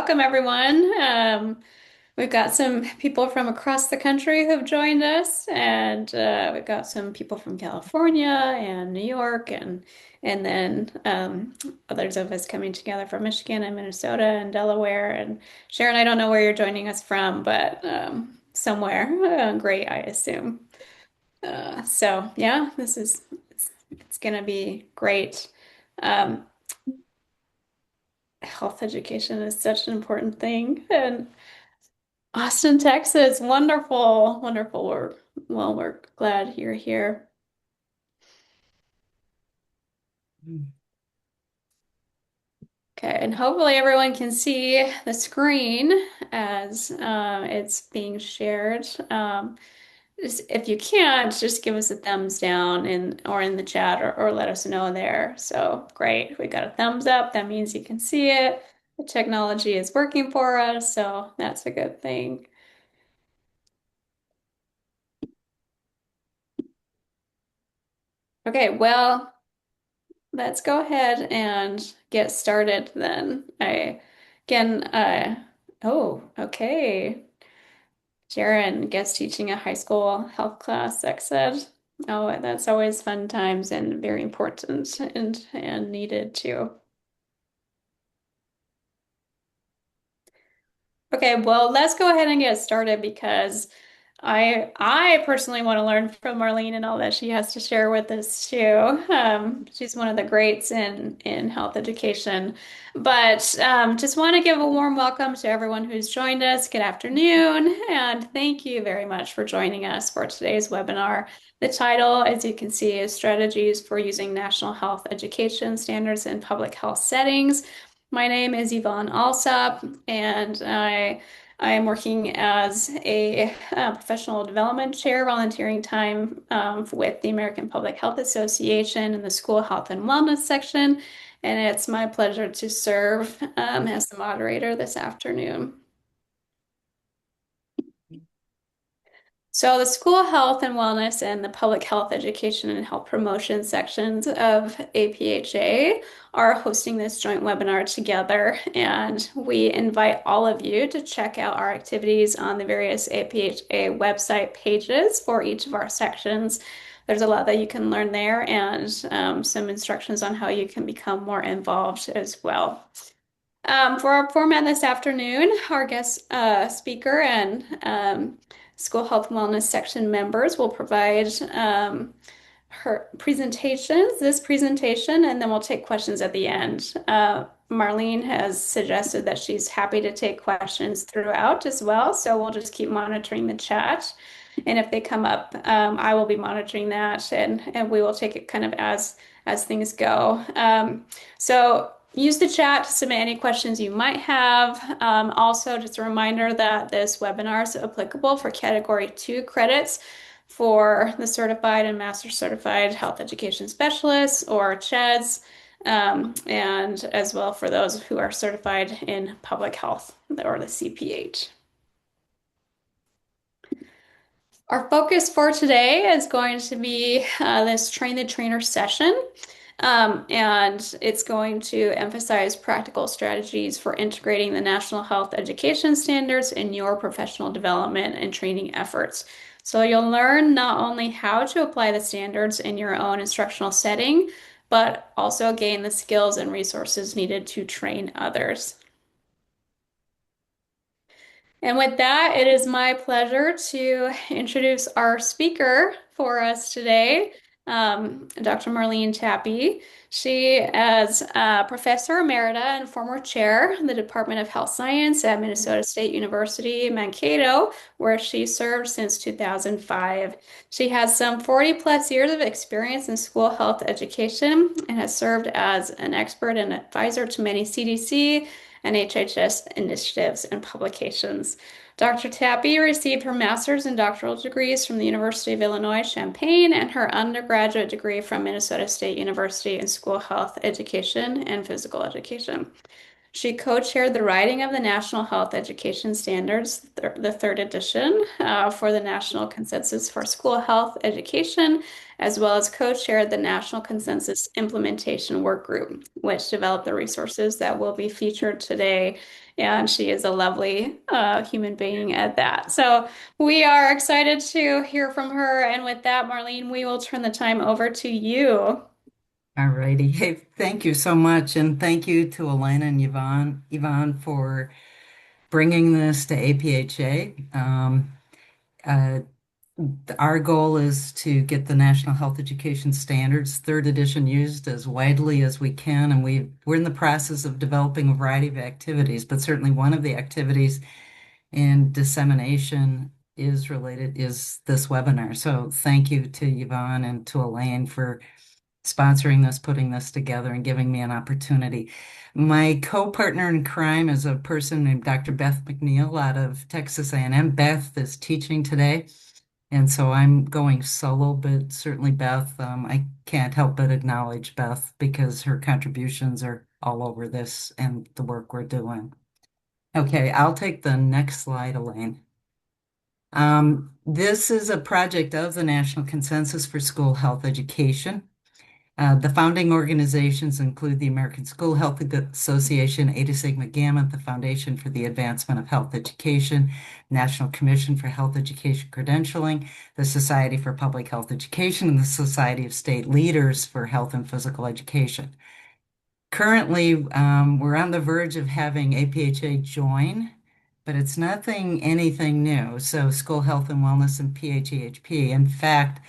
Welcome, everyone. We've got some people from across the country who've joined us, and we've got some people from California and New York, and then others of us coming together from Michigan and Minnesota and Delaware. And Sharon, I don't know where you're joining us from, but somewhere great, I assume. So yeah, it's gonna be great. Um, Health education is such an important thing, and Austin, Texas. Wonderful, wonderful work. Well, we're glad you're here. Okay, and hopefully everyone can see the screen as it's being shared. If you can't, just give us a thumbs down or in the chat or let us know there. So great, we got a thumbs up. That means you can see it. The technology is working for us, so that's a good thing. Okay, well. Let's go ahead and get started then. Again, oh, okay. Jaren guest teaching a high school health class, sex ed. Oh, that's always fun times and very important and needed too. Okay, well, let's go ahead and get started because I personally want to learn from Marlene and all that she has to share with us too. She's one of the greats in health education. But just want to give a warm welcome to everyone who's joined us. Good afternoon, and thank you very much for joining us for today's webinar. The title, as you can see, is Strategies for Using National Health Education Standards in Public Health Settings. My name is Yvonne Alsop, and I am working as a professional development chair, volunteering time with the American Public Health Association in the School Health and Wellness section. And it's my pleasure to serve as the moderator this afternoon. So the School Health and Wellness and the Public Health Education and Health Promotion sections of APHA are hosting this joint webinar together, and we invite all of you to check out our activities on the various APHA website pages for each of our sections. There's a lot that you can learn there and some instructions on how you can become more involved as well. For our format this afternoon, our guest speaker and School Health and Wellness section members will provide her this presentation, and then we'll take questions at the end. Marlene has suggested that she's happy to take questions throughout as well, so we'll just keep monitoring the chat. And if they come up, I will be monitoring that, and we will take it kind of as things go. So use the chat to submit any questions you might have. Also, just a reminder that this webinar is applicable for Category 2 credits for the Certified and Master Certified Health Education Specialists, or CHEDS, and as well for those who are certified in public health, or the CPH. Our focus for today is going to be this Train the Trainer session. And it's going to emphasize practical strategies for integrating the National Health Education Standards in your professional development and training efforts. So you'll learn not only how to apply the standards in your own instructional setting, but also gain the skills and resources needed to train others. And with that, it is my pleasure to introduce our speaker for us today, Dr. Marlene Tappe. She is Professor Emerita and former chair in the Department of Health Science at Minnesota State University, Mankato, where she served since 2005. She has some 40 plus years of experience in school health education and has served as an expert and advisor to many CDC NHES initiatives and publications. Dr. Tappe received her master's and doctoral degrees from the University of Illinois Champaign and her undergraduate degree from Minnesota State University in school health education and physical education. She co-chaired the writing of the National Health Education Standards, the third edition, for the National Consensus for School Health Education, as well as co-chaired the National Consensus Implementation Work Group, which developed the resources that will be featured today. And she is a lovely human being at that. So we are excited to hear from her. And with that, Marlene, we will turn the time over to you. All righty. Hey, thank you so much. And thank you to Elena and Yvonne for bringing this to APHA. Uh, our goal is to get the National Health Education Standards third edition used as widely as we can. And we're in the process of developing a variety of activities, but certainly one of the activities in dissemination is this webinar. So thank you to Yvonne and to Elaine for sponsoring this, putting this together, and giving me an opportunity. My co-partner in crime is a person named Dr. Beth McNeil out of Texas A&M. Beth is teaching today, and so I'm going solo, but certainly Beth, I can't help but acknowledge Beth because her contributions are all over this and the work we're doing. Okay, I'll take the next slide, Elaine. This is a project of the National Consensus for School Health Education. The founding organizations include the American School Health Association, Eta Sigma Gamma, the Foundation for the Advancement of Health Education, National Commission for Health Education Credentialing, the Society for Public Health Education, and the Society of State Leaders for Health and Physical Education. Currently, we're on the verge of having APHA join, but it's anything new. So School Health and Wellness and PHEHP. In fact,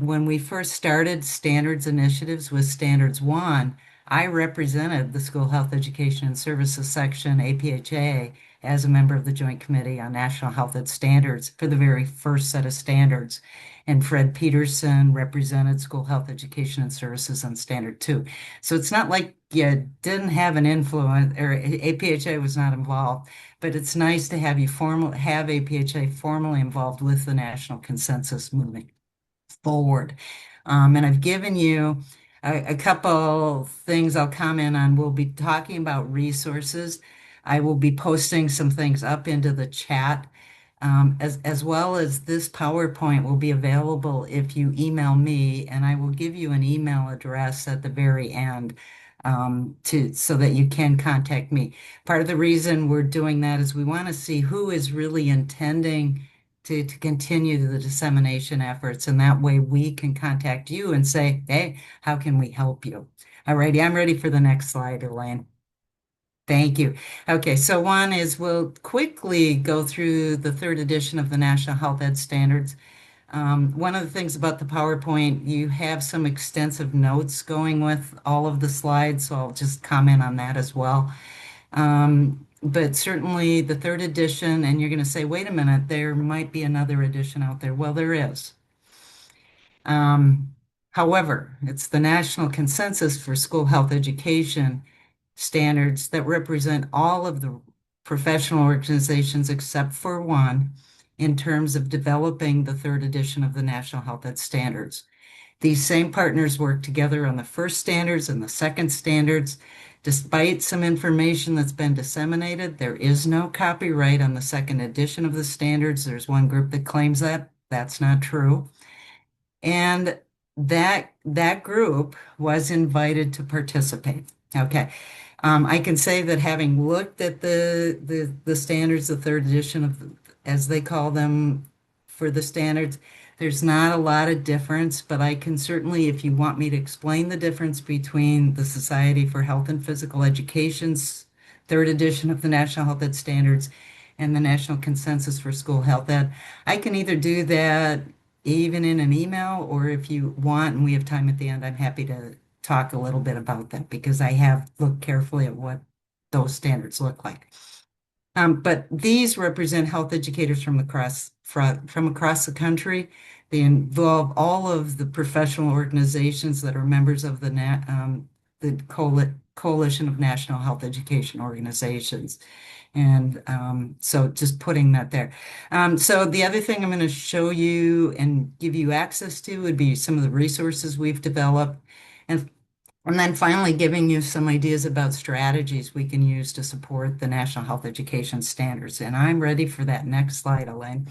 when we first started standards initiatives with Standards 1, I represented the School Health Education and Services section, APHA, as a member of the Joint Committee on National Health Ed Standards for the very first set of standards. And Fred Peterson represented School Health Education and Services on Standard 2. So it's not like you didn't have an influence, or APHA was not involved, but it's nice to have have APHA formally involved with the national consensus moving forward. And I've given you a couple things I'll comment on. We'll be talking about resources. I will be posting some things up into the chat, as well as this PowerPoint will be available if you email me, and I will give you an email address at the very end so that you can contact me. Part of the reason we're doing that is we want to see who is really intending to continue the dissemination efforts. And that way we can contact you and say, hey, how can we help you? All righty, I'm ready for the next slide, Elaine. Thank you. Okay, so one is we'll quickly go through the third edition of the National Health Ed Standards. One of the things about the PowerPoint, you have some extensive notes going with all of the slides, so I'll just comment on that as well. But certainly the third edition, and you're going to say, wait a minute, there might be another edition out there. Well, there is. However, it's the National Consensus for School Health Education standards that represent all of the professional organizations except for one in terms of developing the third edition of the National Health Ed Standards. These same partners work together on the first standards and the second standards. Despite some information that's been disseminated, there is no copyright on the second edition of the standards. There's one group that claims that. That's not true. And that group was invited to participate. Okay. I can say that having looked at the standards, the third edition of, as they call them for the standards, there's not a lot of difference, but I can certainly, if you want me to explain the difference between the Society for Health and Physical Education's third edition of the National Health Ed Standards and the National Consensus for School Health Ed, I can either do that even in an email, or if you want, and we have time at the end, I'm happy to talk a little bit about that because I have looked carefully at what those standards look like. But these represent health educators from across the country. They involve all of the professional organizations that are members of the Coalition of National Health Education Organizations. And so just putting that there. So the other thing I'm going to show you and give you access to would be some of the resources we've developed. And And then finally, giving you some ideas about strategies we can use to support the National Health Education Standards. And I'm ready for that next slide, Elaine.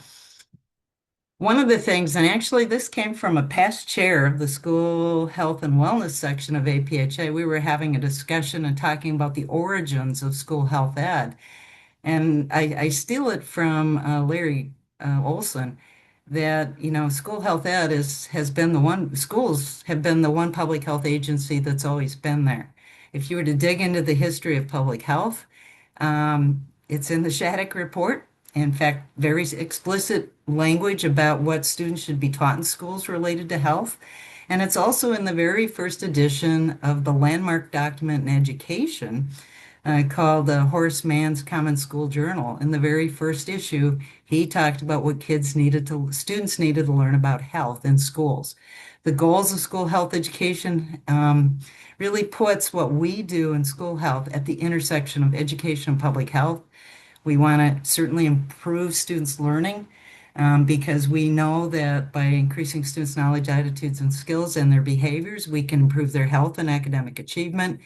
One of the things, and actually this came from a past chair of the School Health and Wellness section of APHA, we were having a discussion and talking about the origins of school health ed. And I steal it from Larry Olson that, school health ed has been the one, schools have been the one public health agency that's always been there. If you were to dig into the history of public health, it's in the Shattuck Report. In fact, very explicit language about what students should be taught in schools related to health. And it's also in the very first edition of the landmark document in education called Horace Mann's Common School Journal. In the very first issue, he talked about what students needed to learn about health in schools. The goals of school health education really puts what we do in school health at the intersection of education and public health. We want to certainly improve students' learning because we know that by increasing students' knowledge, attitudes, and skills and their behaviors, we can improve their health and academic achievement.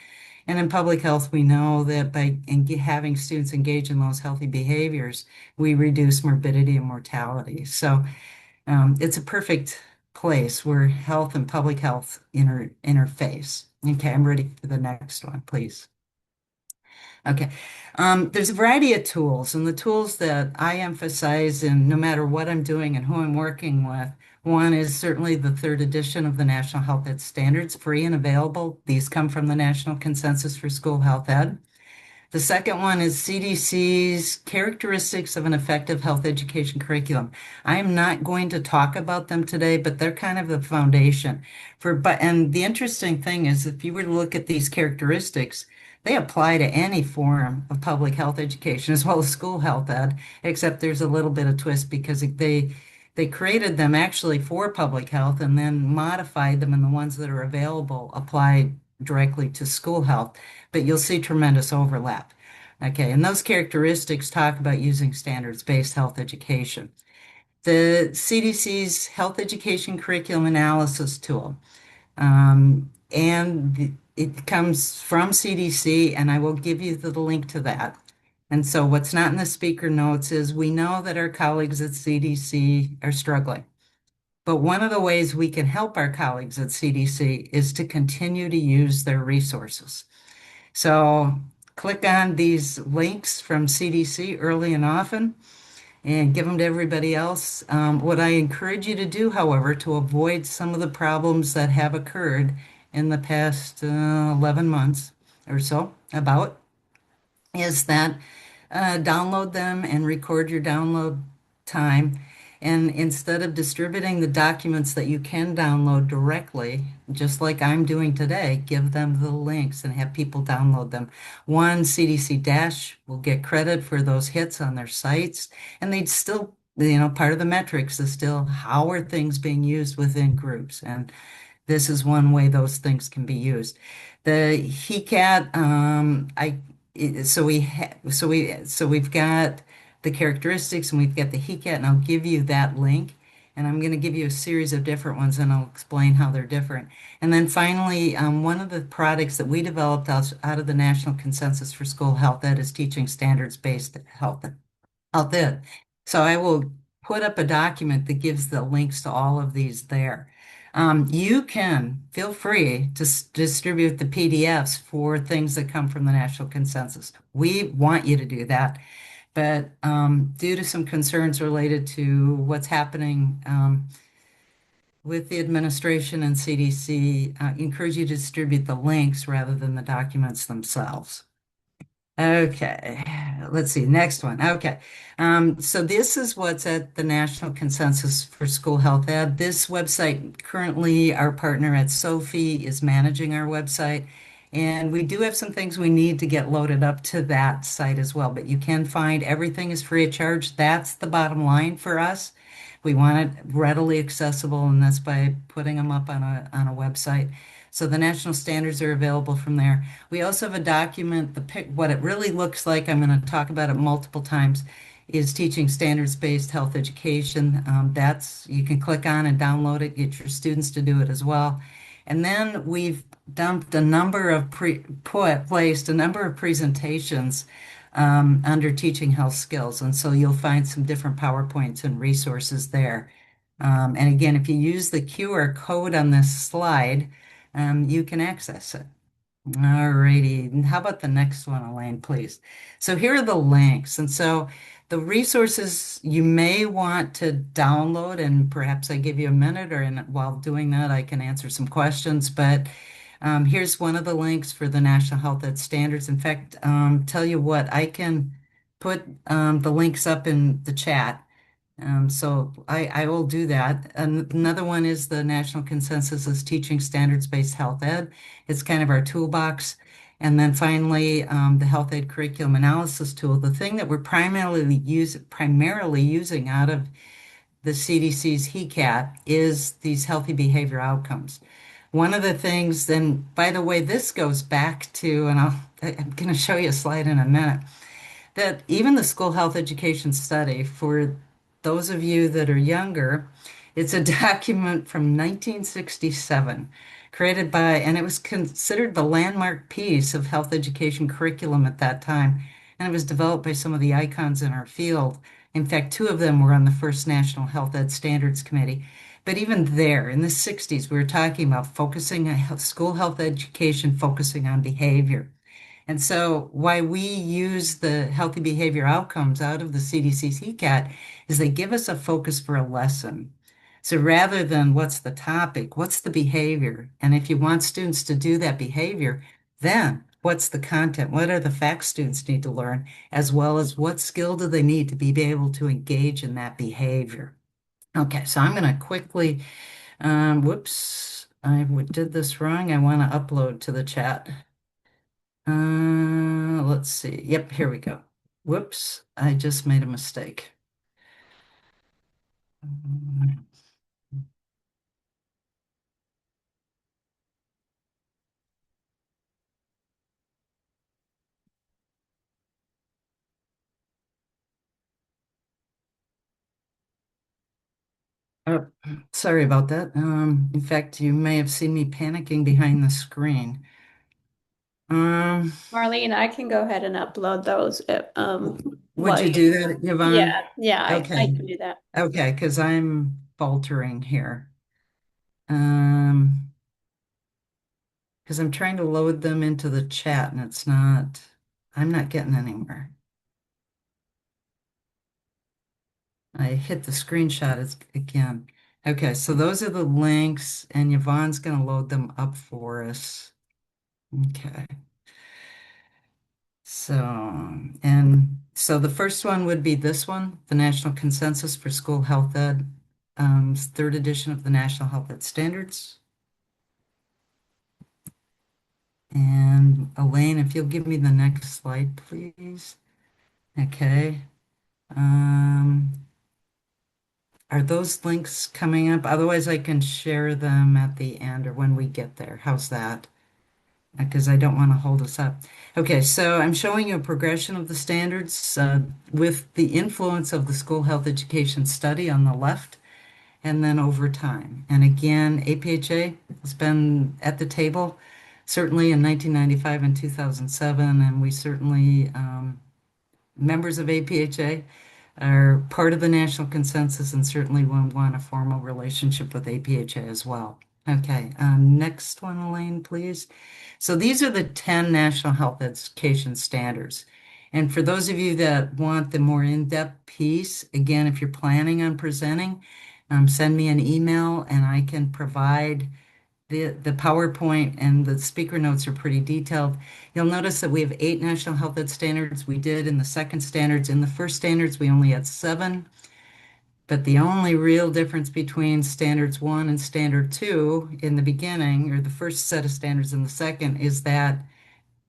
And in public health, we know that by having students engage in those healthy behaviors, we reduce morbidity and mortality. So it's a perfect place where health and public health interface. Okay, I'm ready for the next one, please. Okay. There's a variety of tools, and the tools that I emphasize in no matter what I'm doing and who I'm working with, one is certainly the third edition of the National Health Ed Standards, free and available. These come from the National Consensus for School Health Ed. The second one is CDC's Characteristics of an Effective Health Education Curriculum. I'm not going to talk about them today, but they're kind of the foundation and the interesting thing is if you were to look at these characteristics, they apply to any form of public health education as well as school health ed, except there's a little bit of twist because they created them actually for public health and then modified them, and the ones that are available apply directly to school health, but you'll see tremendous overlap. Okay, and those characteristics talk about using standards-based health education. The CDC's Health Education Curriculum Analysis Tool, it comes from CDC, and I will give you the link to that. And so what's not in the speaker notes is we know that our colleagues at CDC are struggling. But one of the ways we can help our colleagues at CDC is to continue to use their resources. So click on these links from CDC early and often and give them to everybody else. What I encourage you to do, however, to avoid some of the problems that have occurred in the past 11 months or so about is that download them and record your download time. And instead of distributing the documents that you can download directly, just like I'm doing today, give them the links and have people download them. One, CDC Dash will get credit for those hits on their sites, and they'd still, part of the metrics is still how are things being used within groups. And this is one way those things can be used. The HECAT, we've got the characteristics and we've got the HECAT, and I'll give you that link. And I'm going to give you a series of different ones and I'll explain how they're different. And then finally, one of the products that we developed out of the National Consensus for School Health Ed is teaching standards-based health ed. So I will put up a document that gives the links to all of these there. You can feel free to distribute the PDFs for things that come from the National Consensus. We want you to do that. But due to some concerns related to what's happening with the administration and CDC, encourage you to distribute the links rather than the documents themselves. Okay, let's see, next one. Okay, so this is what's at the National Consensus for School Health Ed. This website, currently our partner at Sophie is managing our website, and we do have some things we need to get loaded up to that site as well, but you can find everything is free of charge. That's the bottom line for us. We want it readily accessible, and that's by putting them up on a website. So the national standards are available from there. We also have a document, what it really looks like, I'm going to talk about it multiple times, is teaching standards-based health education. You can click on and download it, get your students to do it as well. And then we've dumped a number of placed a number of presentations under teaching health skills. And so you'll find some different PowerPoints and resources there. And again, if you use the QR code on this slide, you can access it. All righty. And how about the next one, Elaine, please? So here are the links. And so the resources you may want to download, and perhaps I give you a minute, or while doing that, I can answer some questions. But here's one of the links for the National Health Ed Standards. In fact, tell you what, I can put the links up in the chat. So I will do that. And another one is the National Consensus is Teaching Standards-Based Health Ed. It's kind of our toolbox. And then finally, the Health Ed Curriculum Analysis Tool. The thing that we're primarily using out of the CDC's HECAT is these healthy behavior outcomes. One of the things, and by the way, this goes back to, and I'm going to show you a slide in a minute, that even the school health education study, for those of you that are younger, it's a document from 1967 created by, and it was considered the landmark piece of health education curriculum at that time. And it was developed by some of the icons in our field. In fact, two of them were on the first National Health Ed Standards Committee. But even there, in the 60s, we were talking about focusing on school health education, focusing on behavior. And so why we use the healthy behavior outcomes out of the CDC's HECAT is they give us a focus for a lesson. So rather than what's the topic, what's the behavior? And if you want students to do that behavior, then what's the content? What are the facts students need to learn, as well as what skill do they need to be able to engage in that behavior? Okay, so I'm going to quickly, whoops, did this wrong. I want to upload to the chat. Let's see. Yep, here we go. Whoops, I just made a mistake. Oh, sorry about that. In fact, you may have seen me panicking behind the screen. Um, Marlene, I can go ahead and upload those would while you you, do that, Yvonne? yeah, I Okay. can do that. Okay, because I'm faltering here. Um, because I'm trying to load them into the chat and I'm not getting anywhere. I hit the screenshot again. Okay, so those are the links, and Yvonne's going to load them up for us. Okay. So, and so the first one would be this one, the National Consensus for School Health Ed, third edition of the National Health Ed Standards. And Elaine, if you'll give me the next slide, please. Okay. Um, are those links coming up? Otherwise, I can share them at the end or when we get there. How's that? Because I don't want to hold us up. Okay, so I'm showing you a progression of the standards with the influence of the school health education study on the left, and then over time. And again, APHA has been at the table certainly in 1995 and 2007, and we certainly, members of APHA, are part of the national consensus and certainly will want a formal relationship with APHA as well. Okay, next one, Elaine, please. So these are the 10 national health education standards. And for those of you that want the more in-depth piece, again, if you're planning on presenting, send me an email and I can provide the PowerPoint, and the speaker notes are pretty detailed. You'll notice that we have 8 national health ed standards. We did in the second standards. In the first standards, we only had 7. But the only real difference between standards 1 and standard 2 in the beginning, or the first set of standards and the second, is that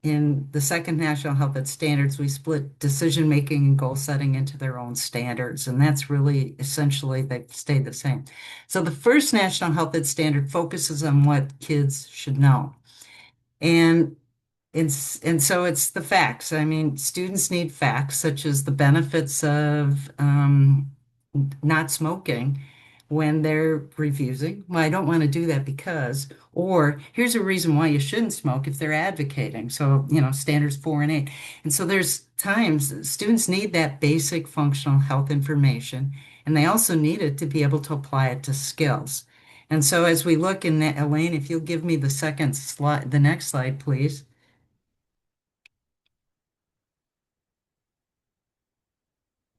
in the second national health ed standards, we split decision making and goal setting into their own standards. And that's really essentially they've stayed the same. So the first national health ed standard focuses on what kids should know. And so it's the facts. I mean, students need facts such as the benefits of not smoking, when they're refusing. Well, I don't want to do that because, or here's a reason why you shouldn't smoke if they're advocating. So, standards 4 and 8. And so there's times students need that basic functional health information, and they also need it to be able to apply it to skills. And so as we look in that, Elaine, if you'll give me the second slide, the next slide, please.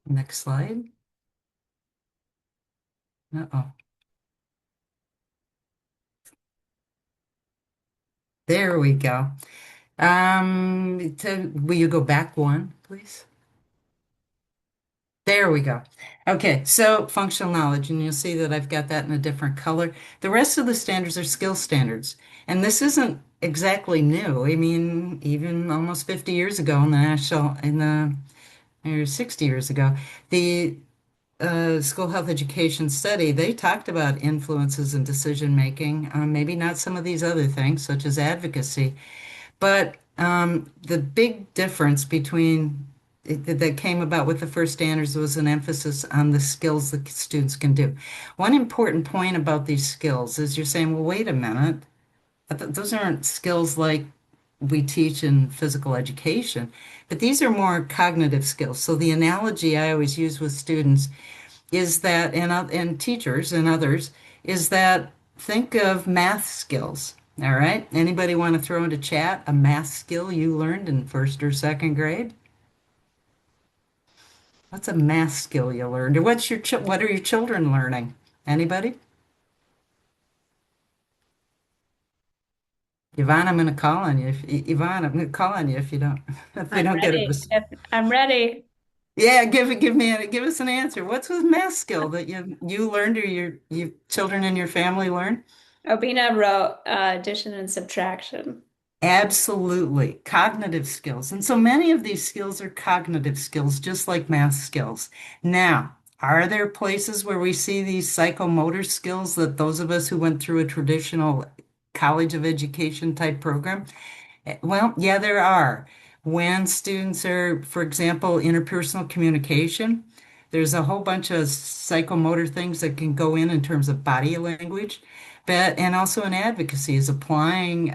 Next slide. Uh-oh. There we go. Will you go back one, please? There we go. Okay, so functional knowledge, and you'll see that I've got that in a different color. The rest of the standards are skill standards, and this isn't exactly new. I mean, even almost 50 years ago or 60 years ago, the school health education study, they talked about influences in decision making, maybe not some of these other things, such as advocacy. But the big difference that came about with the first standards was an emphasis on the skills that students can do. One important point about these skills is you're saying, well, wait a minute, those aren't skills like we teach in physical education, but these are more cognitive skills. So the analogy I always use with students is that, and teachers and others, is that think of math skills. All right. Anybody want to throw into chat a math skill you learned in first or second grade? What's a math skill you learned? Or what are your children learning? Anybody? Yvonne, I'm going to call on you. Yvonne, I'm going to call on you if you don't if they I'm don't get it. ready. I'm ready. Yeah, give us an answer. What's a math skill that you learned or your children in your family learned? Obina wrote addition and subtraction. Absolutely. Cognitive skills. And so many of these skills are cognitive skills, just like math skills. Now, are there places where we see these psychomotor skills that those of us who went through a traditional college of education type program? Well, yeah, there are. When students are, for example, interpersonal communication, there's a whole bunch of psychomotor things that can go in terms of body language, but and also in advocacy is applying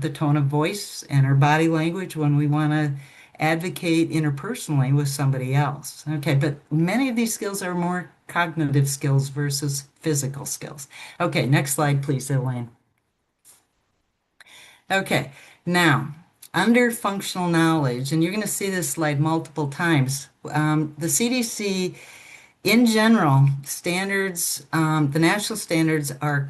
the tone of voice and our body language when we want to advocate interpersonally with somebody else. Okay, but many of these skills are more cognitive skills versus physical skills. Okay, next slide, please, Elaine. Okay, now under functional knowledge, and you're going to see this slide multiple times, the CDC in general, the national standards are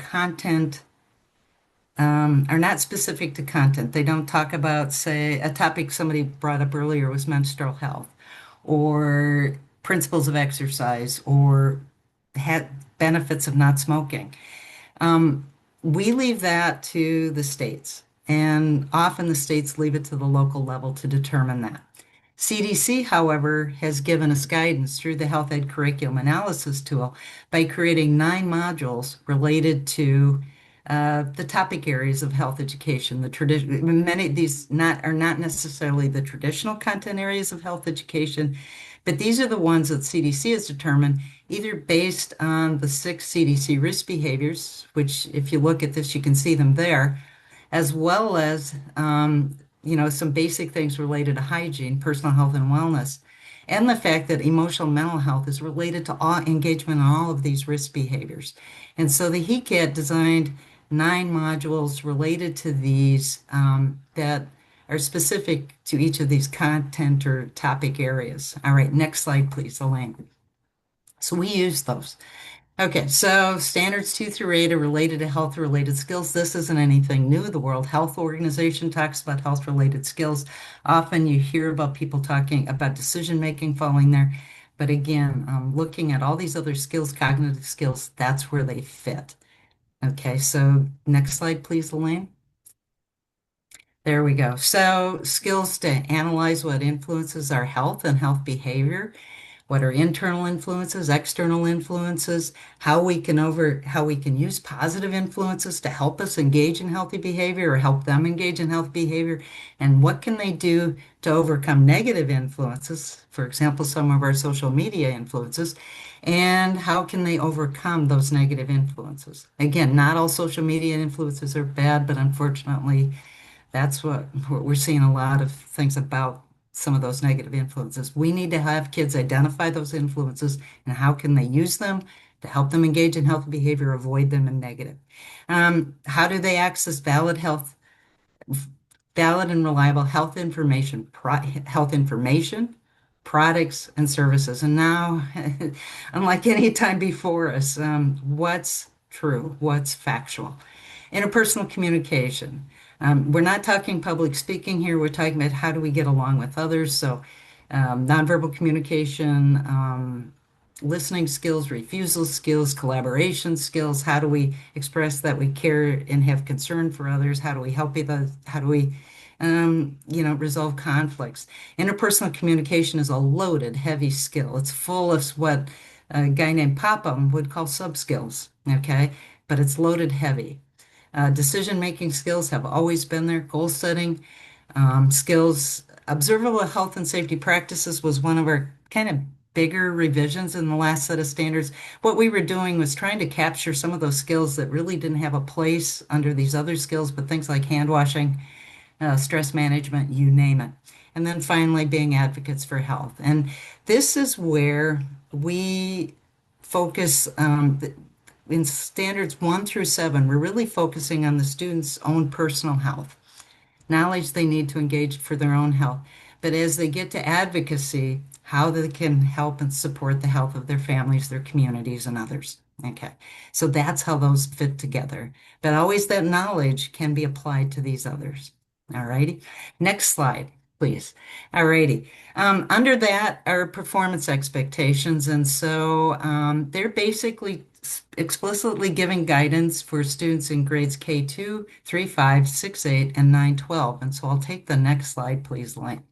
not specific to content. They don't talk about, say, a topic somebody brought up earlier was menstrual health or principles of exercise or benefits of not smoking. Um, we leave that to the states, and often the states leave it to the local level to determine that. CDC, however, has given us guidance through the Health Ed Curriculum Analysis tool by creating 9 modules related to the topic areas of health education. Many of these are not necessarily the traditional content areas of health education, but these are the ones that CDC has determined either based on the 6 CDC risk behaviors, which if you look at this, you can see them there, as well as some basic things related to hygiene, personal health and wellness, and the fact that emotional mental health is related to all engagement in all of these risk behaviors. And so the HECAT designed 9 modules related to these that are specific to each of these content or topic areas. All right, next slide, please, Elaine. So we use those. Okay, so standards 2 through 8 are related to health-related skills. This isn't anything new. The World Health Organization talks about health-related skills. Often you hear about people talking about decision-making falling there. But again, looking at all these other skills, cognitive skills, that's where they fit. Okay, so next slide, please, Elaine. There we go. So skills to analyze what influences our health and health behavior. What are internal influences, external influences, how we can use positive influences to help us engage in healthy behavior or help them engage in healthy behavior, and what can they do to overcome negative influences, for example, some of our social media influences, and how can they overcome those negative influences? Again, not all social media influences are bad, but unfortunately, that's what we're seeing a lot of things about some of those negative influences. We need to have kids identify those influences and how can they use them to help them engage in healthy behavior, avoid them in negative. How do they access valid and reliable health information, products, and services? And now, unlike any time before us, what's true? What's factual? Interpersonal communication. We're not talking public speaking here. We're talking about how do we get along with others. So, nonverbal communication, listening skills, refusal skills, collaboration skills. How do we express that we care and have concern for others? How do we help others? How do we, resolve conflicts? Interpersonal communication is a loaded, heavy skill. It's full of what a guy named Popham would call sub skills. Okay, but it's loaded heavy. Decision-making skills have always been there. Goal setting skills. Observable health and safety practices was one of our kind of bigger revisions in the last set of standards. What we were doing was trying to capture some of those skills that really didn't have a place under these other skills, but things like hand washing, stress management, you name it. And then finally, being advocates for health. And this is where we focus in standards 1 through 7. We're really focusing on the student's own personal health, knowledge they need to engage for their own health. But as they get to advocacy, how they can help and support the health of their families, their communities, and others. Okay, so that's how those fit together. But always that knowledge can be applied to these others. All righty. Next slide, please. All righty. Under that are performance expectations. And so they're basically explicitly giving guidance for students in grades K2, 3, 5, 6, 8, and 9, 12. And so I'll take the next slide, please, Lane.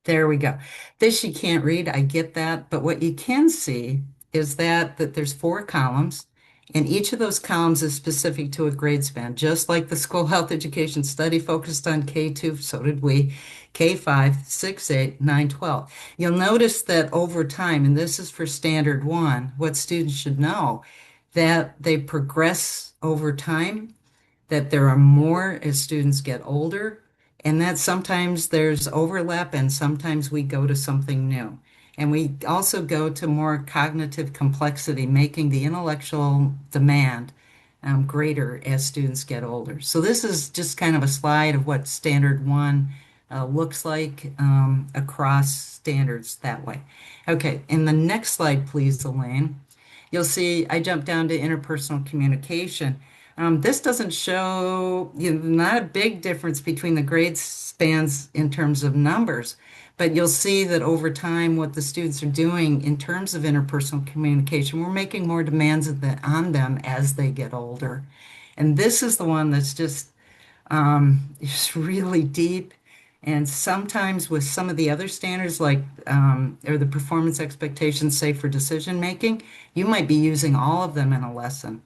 There we go. This you can't read, I get that, but what you can see is that there's 4 columns, and each of those columns is specific to a grade span, just like the school health education study focused on K2, so did we, K5, 6, 8, 9, 12. You'll notice that over time, and this is for standard 1, what students should know, that they progress over time, that there are more as students get older, and that sometimes there's overlap and sometimes we go to something new. And we also go to more cognitive complexity, making the intellectual demand greater as students get older. So this is just kind of a slide of what standard 1 looks like across standards that way. Okay, in the next slide, please, Elaine, you'll see I jumped down to interpersonal communication. This doesn't show, not a big difference between the grade spans in terms of numbers, but you'll see that over time, what the students are doing in terms of interpersonal communication, we're making more demands on them as they get older. And this is the one that's just really deep. And sometimes with some of the other standards, like or the performance expectations, say for decision making, you might be using all of them in a lesson.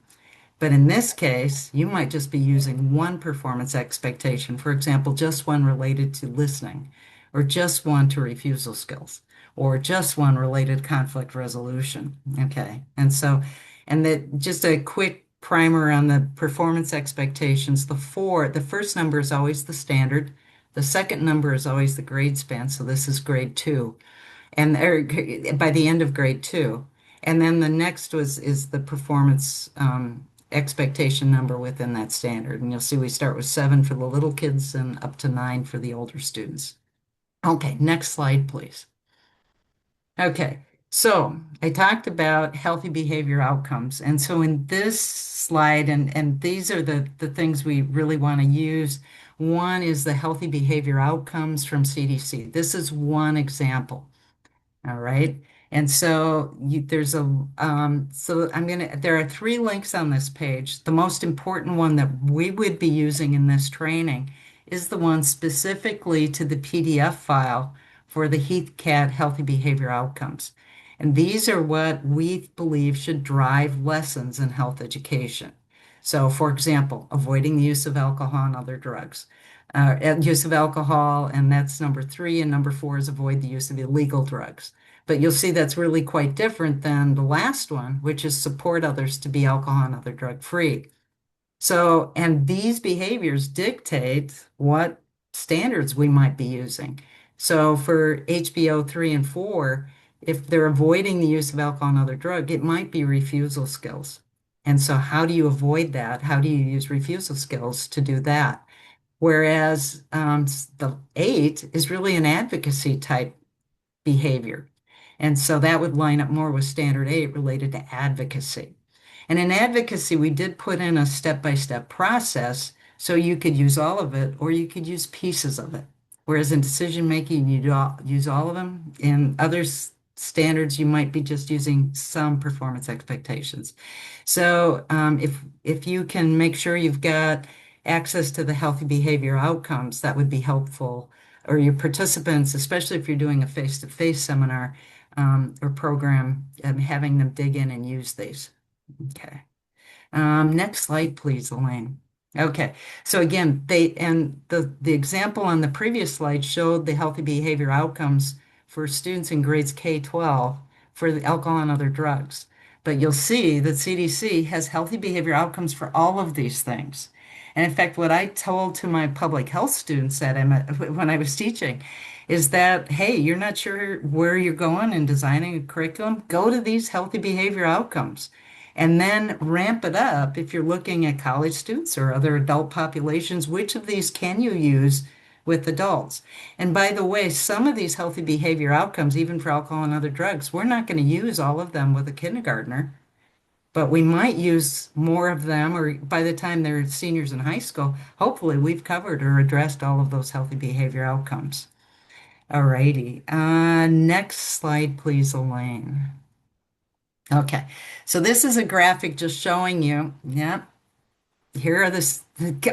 But in this case, you might just be using one performance expectation, for example, just one related to listening, or just one to refusal skills, or just one related to conflict resolution. Okay. And that just a quick primer on the performance expectations. The first number is always the standard. The second number is always the grade span. So this is grade 2 and by the end of grade 2. And then the next is the performance expectation number within that standard. And you'll see we start with 7 for the little kids and up to 9 for the older students. Okay, next slide, please. Okay, so I talked about healthy behavior outcomes. And so in this slide, and these are the things we really want to use. One is the healthy behavior outcomes from CDC. This is one example. All right. And so there are 3 links on this page. The most important one that we would be using in this training is the one specifically to the PDF file for the HEAT Healthy Behavior Outcomes. And these are what we believe should drive lessons in health education. So, for example, avoiding the use of alcohol and other drugs. Use of alcohol, and that's number three, and number four is avoid the use of illegal drugs. But you'll see that's really quite different than the last one, which is support others to be alcohol and other drug free. So, and these behaviors dictate what standards we might be using. So for HBO 3 and 4, if they're avoiding the use of alcohol and other drug, it might be refusal skills. And so how do you avoid that? How do you use refusal skills to do that? Whereas the 8 is really an advocacy type behavior. And so that would line up more with standard 8 related to advocacy. And in advocacy, we did put in a step-by-step process so you could use all of it or you could use pieces of it. Whereas in decision making, you use all of them. In other standards, you might be just using some performance expectations. So if you can make sure you've got access to the healthy behavior outcomes, that would be helpful. Or your participants, especially if you're doing a face-to-face seminar or program, having them dig in and use these. Okay. Next slide, please, Elaine. Okay, so again, the example on the previous slide showed the healthy behavior outcomes for students in grades K-12 for the alcohol and other drugs. But you'll see that CDC has healthy behavior outcomes for all of these things. And in fact, what I told to my public health students when I was teaching is that, hey, you're not sure where you're going in designing a curriculum? Go to these healthy behavior outcomes and then ramp it up if you're looking at college students or other adult populations. Which of these can you use with adults? And by the way, some of these healthy behavior outcomes, even for alcohol and other drugs, we're not going to use all of them with a kindergartner, but we might use more of them, or by the time they're seniors in high school, hopefully we've covered or addressed all of those healthy behavior outcomes. All righty. Next slide, please, Elaine. Okay, so this is a graphic just showing you, yeah, here are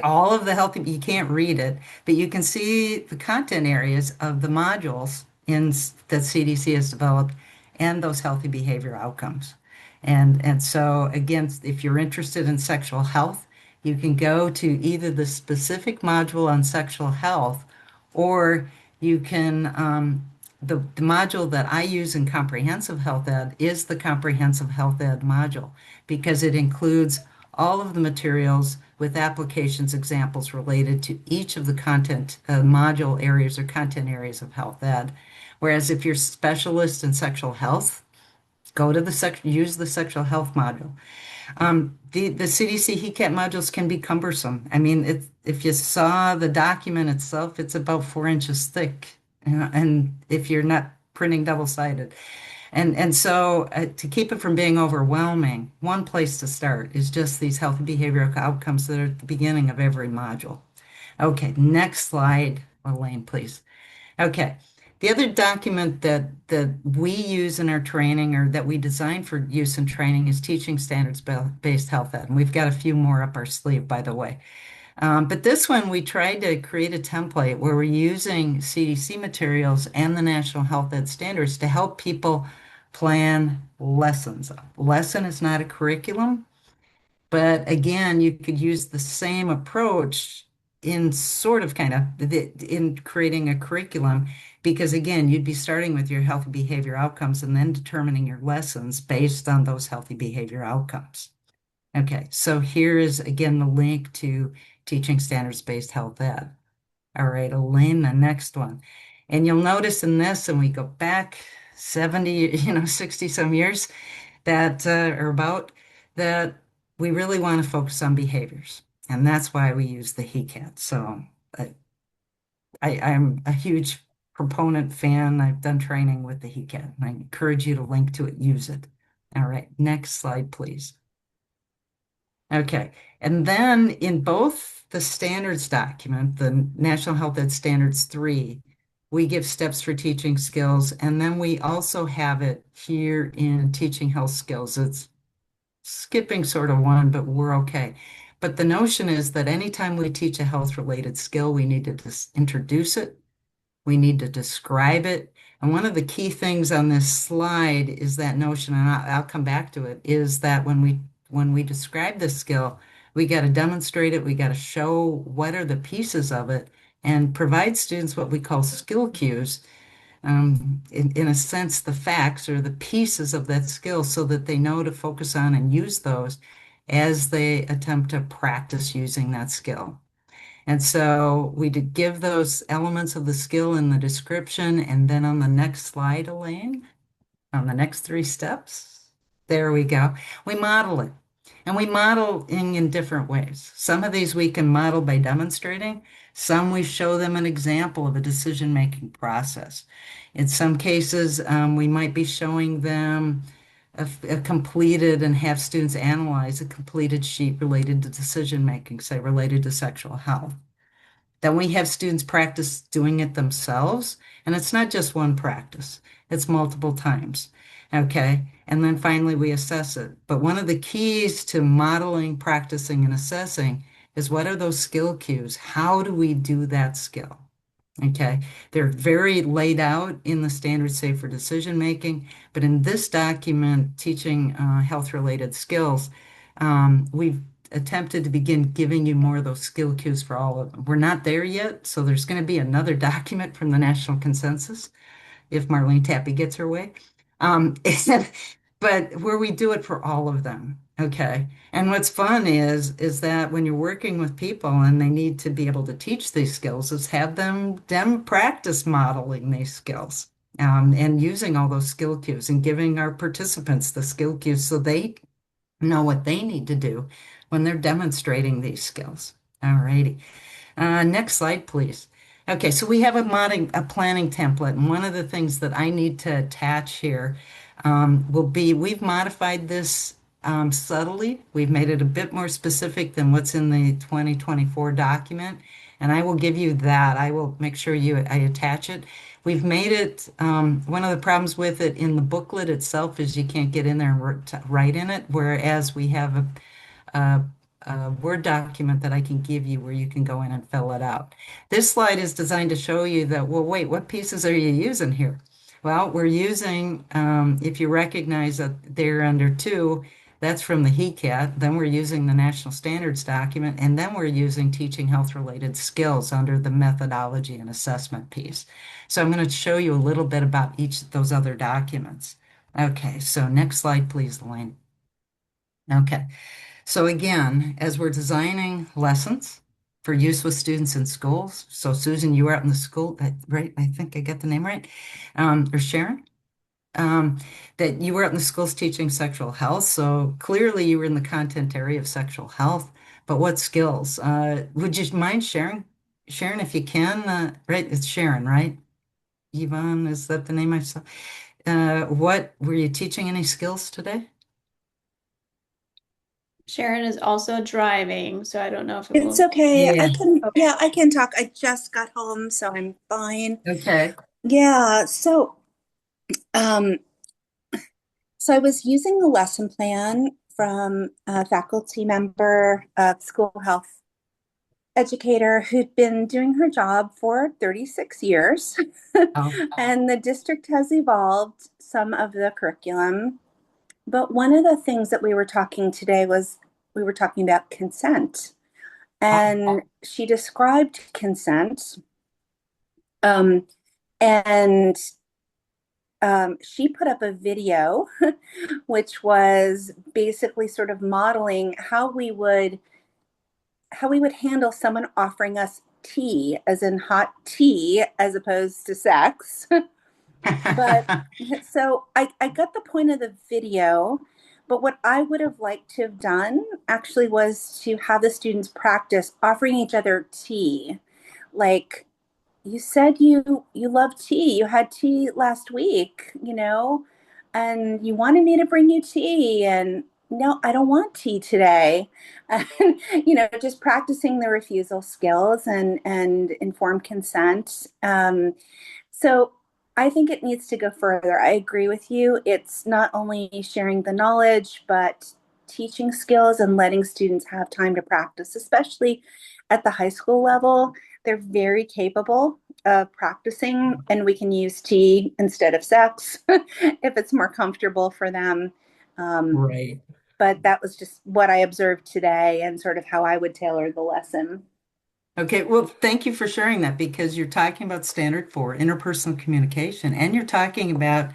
all of the healthy, you can't read it, but you can see the content areas of the modules that CDC has developed and those healthy behavior outcomes. And so again, if you're interested in sexual health, you can go to either the specific module on sexual health, or you can, the module that I use in comprehensive health ed is the comprehensive health ed module because it includes all of the materials with applications examples related to each of the content module areas or content areas of health ed. Whereas if you're a specialist in sexual health, use the sexual health module. The CDC HECAT modules can be cumbersome. I mean, if you saw the document itself, it's about 4 inches thick, and if you're not printing double-sided. And so to keep it from being overwhelming, one place to start is just these healthy behavioral outcomes that are at the beginning of every module. Okay, next slide, Elaine, please. Okay, the other document that we use in our training or that we design for use in training is teaching standards-based health ed. And we've got a few more up our sleeve, by the way. But this one, we tried to create a template where we're using CDC materials and the National Health Ed Standards to help people plan lessons. Lesson is not a curriculum, but again, you could use the same approach in sort of kind of in creating a curriculum, because again, you'd be starting with your healthy behavior outcomes and then determining your lessons based on those healthy behavior outcomes. Okay, so here is again the link to teaching standards-based health ed. All right, Elaine, the next one. And you'll notice in this, and we go back 70, 60 some years, that are about that we really want to focus on behaviors. And that's why we use the HECAT. So I'm a huge proponent fan. I've done training with the HECAT, and I encourage you to link to it, use it. All right, next slide, please. Okay, and then in both the standards document, the National Health Ed Standards 3, we give steps for teaching skills, and then we also have it here in teaching health skills. It's skipping sort of one, but we're okay. But the notion is that anytime we teach a health-related skill, we need to just introduce it, We need to describe it. And one of the key things on this slide is that notion, and I'll come back to it, is that when we describe the skill, we got to demonstrate it, we got to show what are the pieces of it, and provide students what we call skill cues, in a sense, the facts or the pieces of that skill so that they know to focus on and use those as they attempt to practice using that skill. And so we did give those elements of the skill in the description, and then on the next slide, Elaine, on the next three steps, there we go. We model it. And we model in different ways. Some of these we can model by demonstrating. Some we show them an example of a decision-making process. In some cases, we might be showing them a completed and have students analyze a completed sheet related to decision-making, say related to sexual health. Then we have students practice doing it themselves. And it's not just one practice, it's multiple times. Okay. And then finally, we assess it. But one of the keys to modeling, practicing, and assessing is what are those skill cues? How do we do that skill? Okay. They're very laid out in the standards, say for decision making. But in this document, teaching health related skills, we've attempted to begin giving you more of those skill cues for all of them. We're not there yet, so there's going to be another document from the National Consensus if Marlene Tappe gets her way. Um, but where we do it for all of them. Okay. And what's fun is that when you're working with people and they need to be able to teach these skills, is have them practice modeling these skills. And using all those skill cues and giving our participants the skill cues so they know what they need to do when they're demonstrating these skills. All righty. Next slide, please. Okay, so we have a planning template, and one of the things that I need to attach here will be we've modified this subtly. We've made it a bit more specific than what's in the 2024 document, and I will give you that. I will make sure I attach it. We've made it, one of the problems with it in the booklet itself is you can't get in there and write in it, whereas we have a, a Word document that I can give you where you can go in and fill it out. This slide is designed to show you that, well, wait, what pieces are you using here? Well, we're using, if you recognize that they're under two, that's from the HECAT. Then we're using the National Standards document, and then we're using teaching health-related skills under the methodology and assessment piece. So I'm going to show you a little bit about each of those other documents. Okay, so next slide, please, Elaine. Okay. So again, as we're designing lessons for use with students in schools, so Susan, you were out in the school, right? I think I got the name right. Or Sharon, um, that you were out in the schools teaching sexual health. So clearly you were in the content area of sexual health, but what skills? Would you mind sharing? Sharon, if you can, right? It's Sharon, right? Yvonne, is that the name I saw? What were you teaching any skills today? Sharon is also driving, so I don't know if it It's will. okay. Yeah. Okay. Yeah, I can talk. I just got home, so I'm fine. Okay. Yeah, um, so I was using the lesson plan from a faculty member of school health educator who'd been doing her job for 36 years. Oh. And the district has evolved some of the curriculum. But one of the things that we were talking today was we were talking about consent. And she described consent. Um, and she put up a video, which was basically sort of modeling how we would handle someone offering us tea, as in hot tea, as opposed to sex. But so I got the point of the video, but what I would have liked to have done actually was to have the students practice offering each other tea. Like, you said you love tea. You had tea last week, and you wanted me to bring you tea, and no, I don't want tea today. And just practicing the refusal skills and informed consent. So I think it needs to go further. I agree with you. It's not only sharing the knowledge, but teaching skills and letting students have time to practice, especially at the high school level. They're very capable of practicing, and we can use tea instead of sex if it's more comfortable for them. Um, Right. but that was just what I observed today and sort of how I would tailor the lesson. Okay, well, thank you for sharing that because you're talking about standard four, interpersonal communication, and you're talking about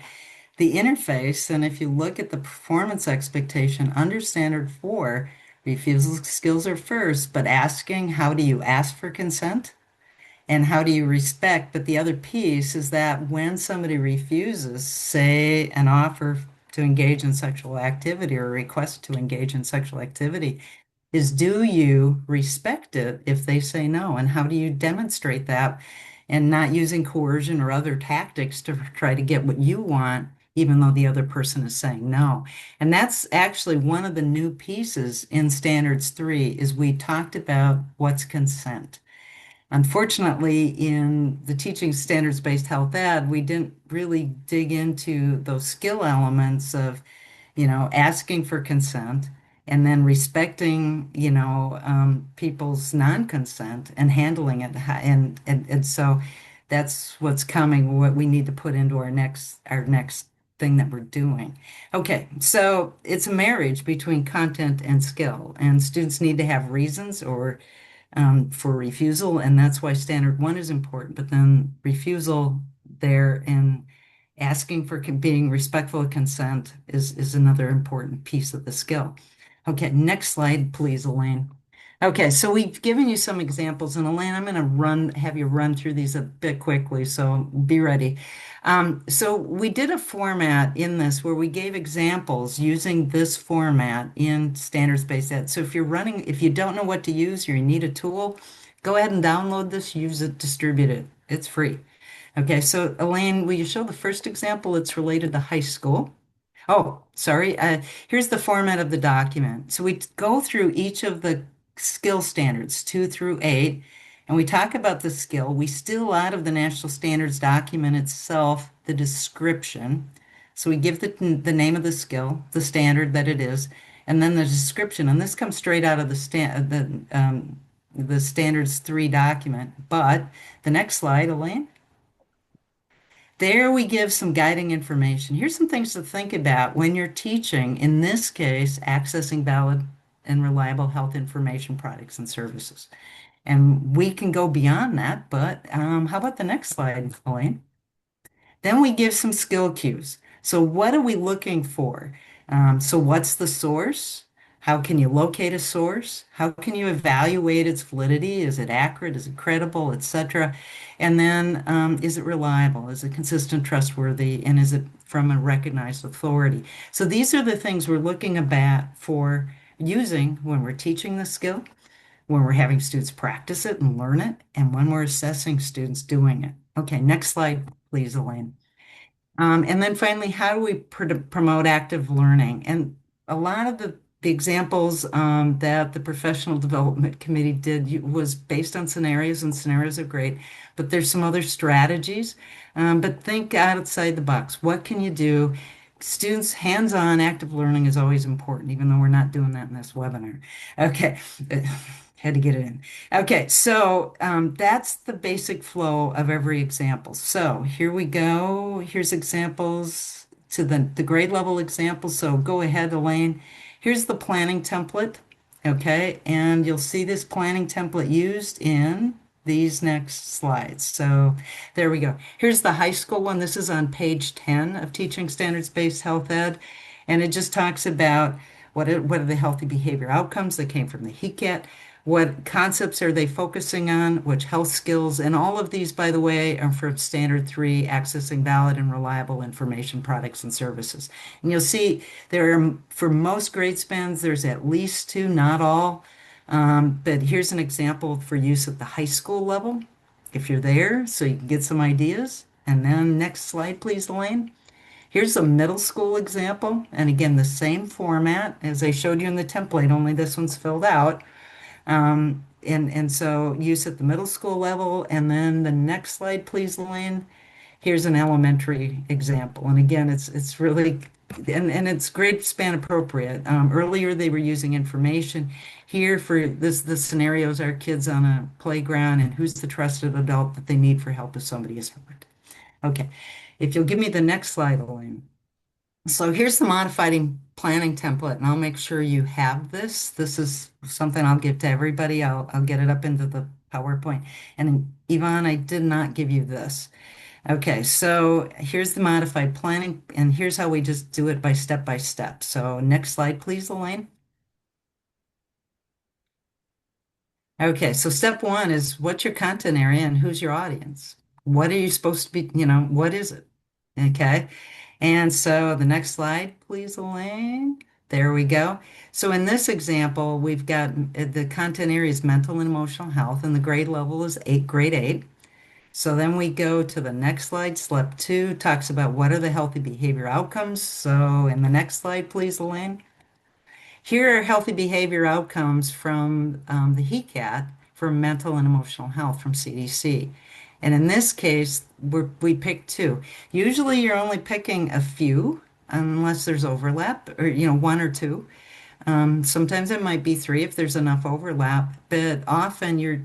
the interface. And if you look at the performance expectation under standard four, refusal skills are first, but asking, how do you ask for consent? And how do you respect? But the other piece is that when somebody refuses, say, an offer to engage in sexual activity or a request to engage in sexual activity, is do you respect it if they say no? And how do you demonstrate that? And not using coercion or other tactics to try to get what you want, even though the other person is saying no. And that's actually one of the new pieces in Standards 3 is we talked about what's consent. Unfortunately, in the teaching standards-based health ed, we didn't really dig into those skill elements of, asking for consent and then respecting, people's non-consent and handling it. And so that's what's coming, what we need to put into our next thing that we're doing. Okay, so it's a marriage between content and skill, and students need to have reasons or for refusal, and that's why standard one is important. But then refusal there and asking for being respectful of consent is another important piece of the skill. Okay, next slide, please, Elaine. Okay, so we've given you some examples, and Elaine, I'm going to have you run through these a bit quickly, so be ready. So we did a format in this where we gave examples using this format in standards-based ed. So if you don't know what to use or you need a tool, go ahead and download this, use it, distribute it. It's free. Okay, so Elaine, will you show the first example? It's related to high school. Oh, sorry. Here's the format of the document. So we go through each of the skill standards, 2 through 8, and we talk about the skill. We steal out of the national standards document itself the description. So we give the name of the skill, the standard that it is, and then the description. And this comes straight out of the standards 3 document. But the next slide, Elaine. There we give some guiding information. Here's some things to think about when you're teaching, in this case, accessing valid and reliable health information products and services. And we can go beyond that, but how about the next slide, Elaine? Then we give some skill cues. So what are we looking for? So what's the source? How can you locate a source? How can you evaluate its validity? Is it accurate? Is it credible, etc.? And then is it reliable? Is it consistent, trustworthy? And is it from a recognized authority? So these are the things we're looking at for using when we're teaching the skill, when we're having students practice it and learn it, and when we're assessing students doing it. Okay, next slide, please, Elaine. And then finally, how do we promote active learning? And a lot of the examples that the Professional Development Committee did was based on scenarios, and scenarios are great, but there's some other strategies. But think outside the box. What can you do? Students, hands-on active learning is always important, even though we're not doing that in this webinar. Okay, had to get it in. Okay, so that's the basic flow of every example. So here we go. Here's examples to the grade level examples. So go ahead, Elaine. Here's the planning template. Okay, and you'll see this planning template used in these next slides. So there we go. Here's the high school one. This is on page 10 of Teaching Standards-Based Health Ed. And it just talks about what are the healthy behavior outcomes that came from the HECAT, what concepts are they focusing on, which health skills, and all of these, by the way, are from Standard 3, accessing valid and reliable information products and services. And you'll see there are, for most grade spans, there's at least 2, not all. But here's an example for use at the high school level, if you're there, so you can get some ideas. And then next slide, please, Elaine. Here's a middle school example. And again, the same format as I showed you in the template, only this one's filled out. And so use at the middle school level. And then the next slide, please, Elaine. Here's an elementary example. And again, it's really and it's grade span appropriate. Earlier they were using information. Here for the scenarios are kids on a playground and who's the trusted adult that they need for help if somebody is hurt. Okay. If you'll give me the next slide, Elaine. So here's the modified planning template, and I'll make sure you have this. This is something I'll give to everybody. I'll get it up into the PowerPoint. And Yvonne, I did not give you this. Okay, so here's the modified planning, and here's how we just do it by step. So next slide, please, Elaine. Okay, so step one is what's your content area and who's your audience? What are you supposed to be, what is it? Okay, and so the next slide, please, Elaine. There we go. So in this example, we've got the content area is mental and emotional health, and the grade level is grade 8. So then we go to the next slide. Step 2 talks about what are the healthy behavior outcomes. So in the next slide, please, Elaine. Here are healthy behavior outcomes from the HECAT for mental and emotional health from CDC. And in this case, we picked 2. Usually you're only picking a few unless there's overlap or, 1 or 2. Sometimes it might be 3 if there's enough overlap, but often you're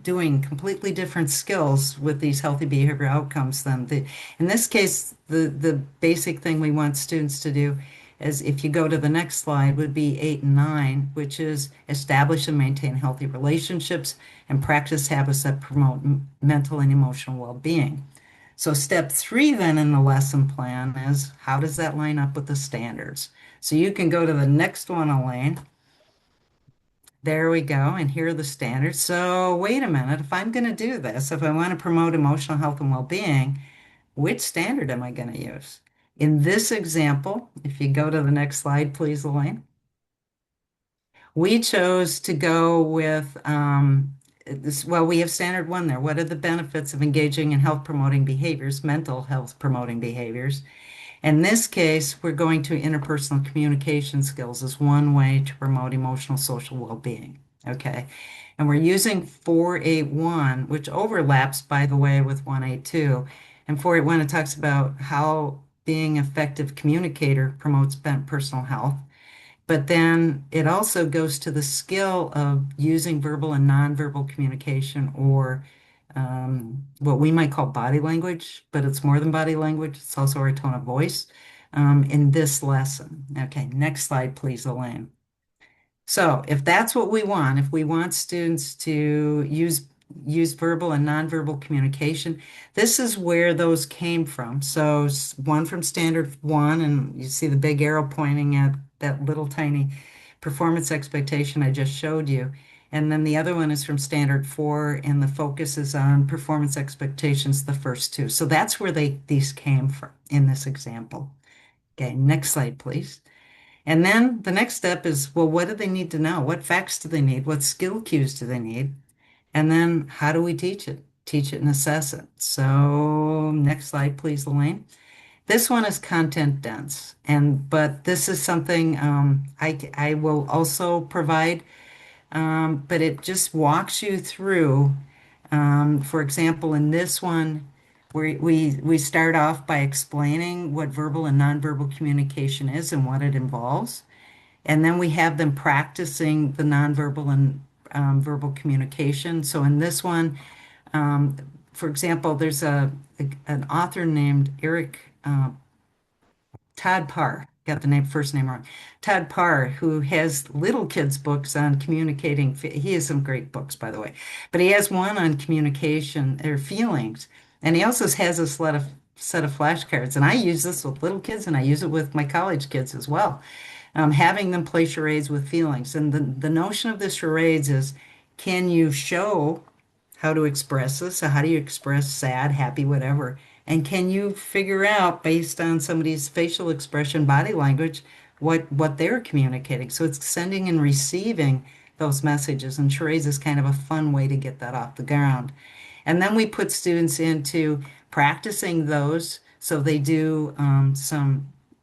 doing completely different skills with these healthy behavior outcomes than in this case, the basic thing we want students to do is if you go to the next slide would be 8 and 9, which is establish and maintain healthy relationships and practice habits that promote mental and emotional well-being. So step 3 then in the lesson plan is how does that line up with the standards? So you can go to the next one, Elaine. There we go. And here are the standards. So wait a minute. If I'm going to do this, if I want to promote emotional health and well-being, which standard am I going to use? In this example, if you go to the next slide, please, Elaine, we chose to go with this. Well, we have standard 1 there. What are the benefits of engaging in health promoting behaviors, mental health promoting behaviors? In this case, we're going to interpersonal communication skills as one way to promote emotional social well-being. Okay. And we're using 481, which overlaps, by the way, with 182. And 481, it talks about how being an effective communicator promotes personal health. But then it also goes to the skill of using verbal and nonverbal communication or what we might call body language, but it's more than body language. It's also our tone of voice in this lesson. Okay, next slide, please, Elaine. So if that's what we want, if we want students to use verbal and nonverbal communication, this is where those came from. So one from standard 1, and you see the big arrow pointing at that little tiny performance expectation I just showed you. And then the other one is from standard 4, and the focus is on performance expectations, the first 2. So that's where these came from in this example. Okay, next slide, please. And then the next step is, well, what do they need to know? What facts do they need? What skill cues do they need? And then how do we teach it? Teach it and assess it. So next slide, please, Elaine. This one is content dense, but this is something I will also provide, but it just walks you through. For example, in this one, we start off by explaining what verbal and nonverbal communication is and what it involves. And then we have them practicing the nonverbal and verbal communication. So in this one, for example, there's an author named Eric Todd Parr, got the first name wrong. Todd Parr, who has little kids' books on communicating. He has some great books, by the way, but he has one on communication or feelings, and he also has a set of flashcards. And I use this with little kids, and I use it with my college kids as well. Having them play charades with feelings, and the notion of the charades is, can you show how to express this? So how do you express sad, happy, whatever? And can you figure out based on somebody's facial expression, body language, what they're communicating? So it's sending and receiving those messages, and charades is kind of a fun way to get that off the ground. And then we put students into practicing those. So they do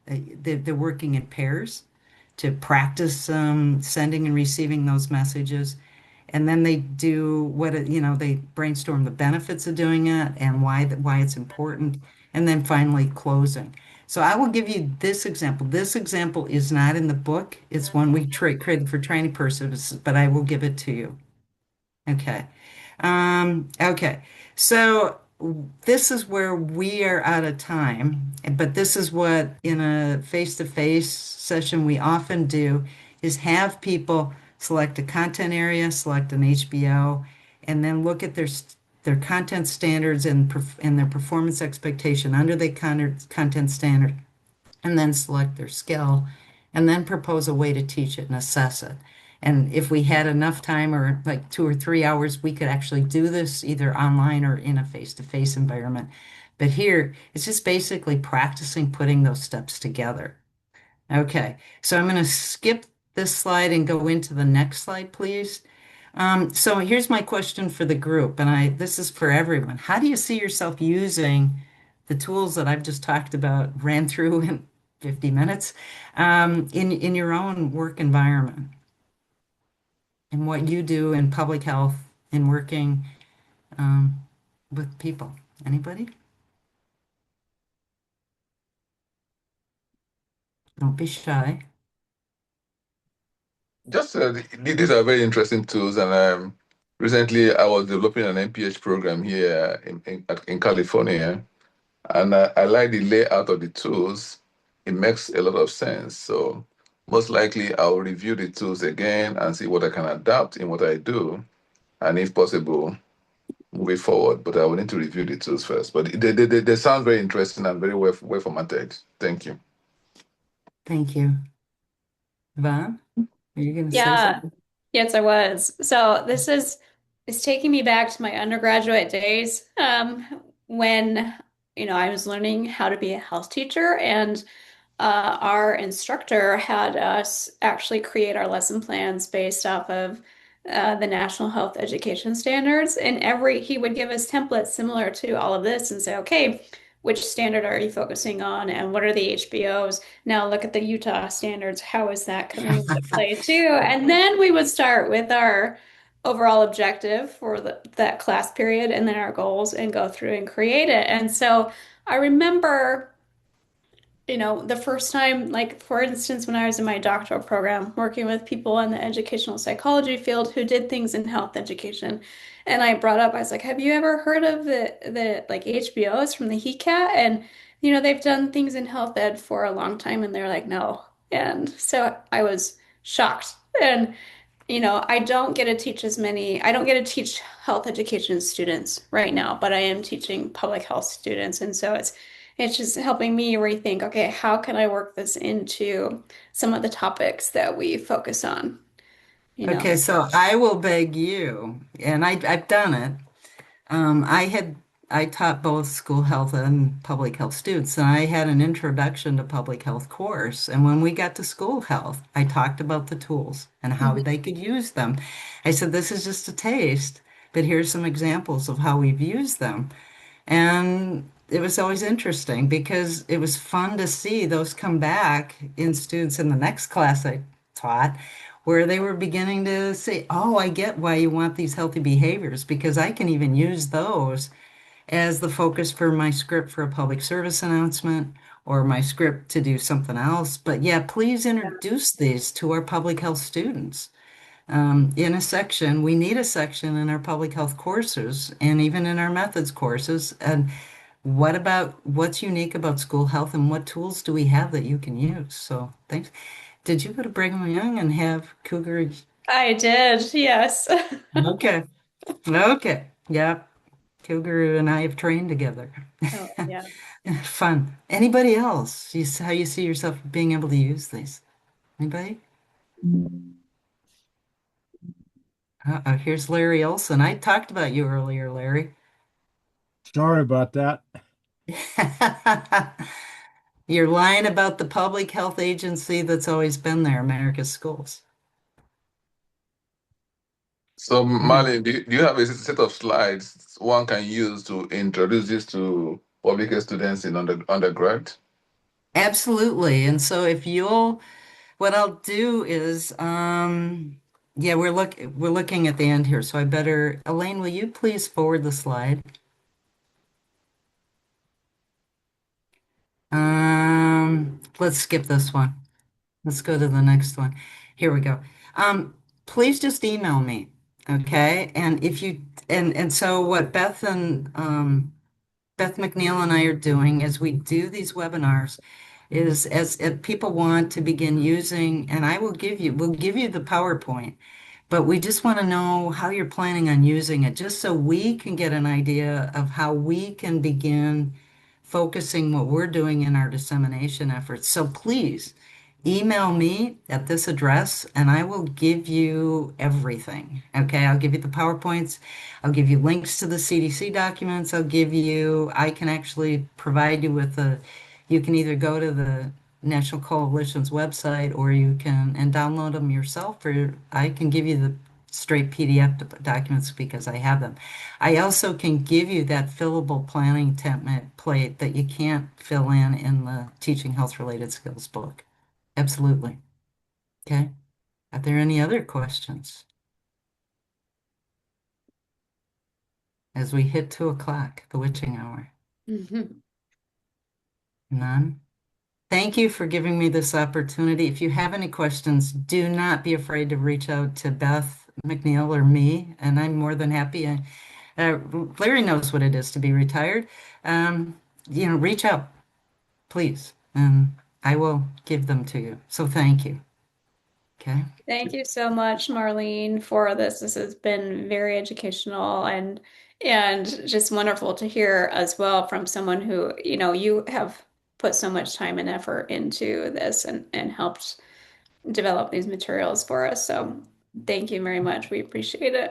they're working in pairs to practice sending and receiving those messages. And then they do they brainstorm the benefits of doing it and why it's important, and then finally closing. So I will give you this example. This example is not in the book. It's one we created for training purposes, but I will give it to you. Okay. Okay. So this is where we are out of time, but this is what in a face-to-face session we often do is have people select a content area, select an HBO, and then look at their content standards and their performance expectation under the content standard, and then select their skill, and then propose a way to teach it and assess it. And if we had enough time or like 2 or 3 hours, we could actually do this either online or in a face-to-face environment. But here, it's just basically practicing putting those steps together. Okay, so I'm going to skip this slide and go into the next slide, please. So here's my question for the group, and this is for everyone. How do you see yourself using the tools that I've just talked about, ran through in 50 minutes, in your own work environment and what you do in public health and working um, with people? Anybody? Don't be shy. Just these are very interesting tools, and recently I was developing an MPH program here in California, and I like the layout of the tools. It makes a lot of sense. So most likely I'll review the tools again and see what I can adapt in what I do, and if possible, move it forward. But I will need to review the tools first. But they sound very interesting and very well formatted. Thank you. Thank you. Yvonne, are you going to say Yeah. something? Yes, I was. So this is it's taking me back to my undergraduate days, when, I was learning how to be a health teacher, and our instructor had us actually create our lesson plans based off of the National Health Education Standards. And he would give us templates similar to all of this and say, okay, which standard are you focusing on, and what are the HBOs? Now look at the Utah standards. How is that coming into play too? And then we would start with our overall objective for that class period and then our goals and go through and create it. And so I remember, the first time, like for instance, when I was in my doctoral program, working with people in the educational psychology field who did things in health education. And I was like, have you ever heard of the like HBOs from the HECAT? And, they've done things in health ed for a long time, and they're like, no. And so I was shocked. And I don't get to teach health education students right now, but I am teaching public health students. And so it's just helping me rethink, okay, how can I work this into some of the topics that we focus on, you know? Okay, so I will beg you, and I've done it. I taught both school health and public health students, and I had an introduction to public health course. And when we got to school health, I talked about the tools and how Mhm. they could use them. I said, this is just a taste, but here's some examples of how we've used them. And it was always interesting because it was fun to see those come back in students in the next class I taught, where they were beginning to say, oh, I get why you want these healthy behaviors because I can even use those as the focus for my script for a public service announcement or my script to do something else. But yeah, please introduce these to our public health students. In a section, we need a section in our public health courses and even in our methods courses. And what's unique about school health and what tools do we have that you can use? So thanks. Did you go to Brigham Young and have Cougar? I did, yes. Okay. Okay. Yep. Cougar and I have trained together. Oh, yeah. Fun. Anybody else? How you see yourself being able to use these? Anybody? Uh-oh, here's Larry Olson. I talked about you earlier, Larry. Sorry about that. You're lying about the public health agency that's always been there, America's Schools. So, Mhm. Marlene, do you have a set of slides one can use to introduce this to public health students in undergrad? Absolutely. And so what I'll do is, Yeah, we're looking at the end here, so I better, Elaine, will you please forward the slide? Let's skip this one. Let's go to the next one. Here we go. Please just email me, okay? And if you and so what Beth McNeil and I are doing as we do these webinars is as if people want to begin using, and we'll give you the PowerPoint, but we just want to know how you're planning on using it, just so we can get an idea of how we can begin focusing what we're doing in our dissemination efforts. So please email me at this address and I will give you everything. Okay, I'll give you the PowerPoints, I'll give you links to the CDC documents, I can actually provide you with you can either go to the National Coalition's website or you can and download them yourself, or I can give you the straight PDF documents because I have them. I also can give you that fillable planning template that you can't fill in the Teaching Health Related Skills book. Absolutely. Okay. Are there any other questions as we hit 2 o'clock, the witching hour? None? Thank you for giving me this opportunity. If you have any questions, do not be afraid to reach out to Beth McNeil or me, and I'm more than happy. Larry knows what it is to be retired. Um, reach out, please, and I will give them to you. So thank you. Okay. Thank you so much, Marlene, for this. This has been very educational and just wonderful to hear as well from someone who, you have put so much time and effort into this and helped develop these materials for us. So thank you very much. We appreciate it.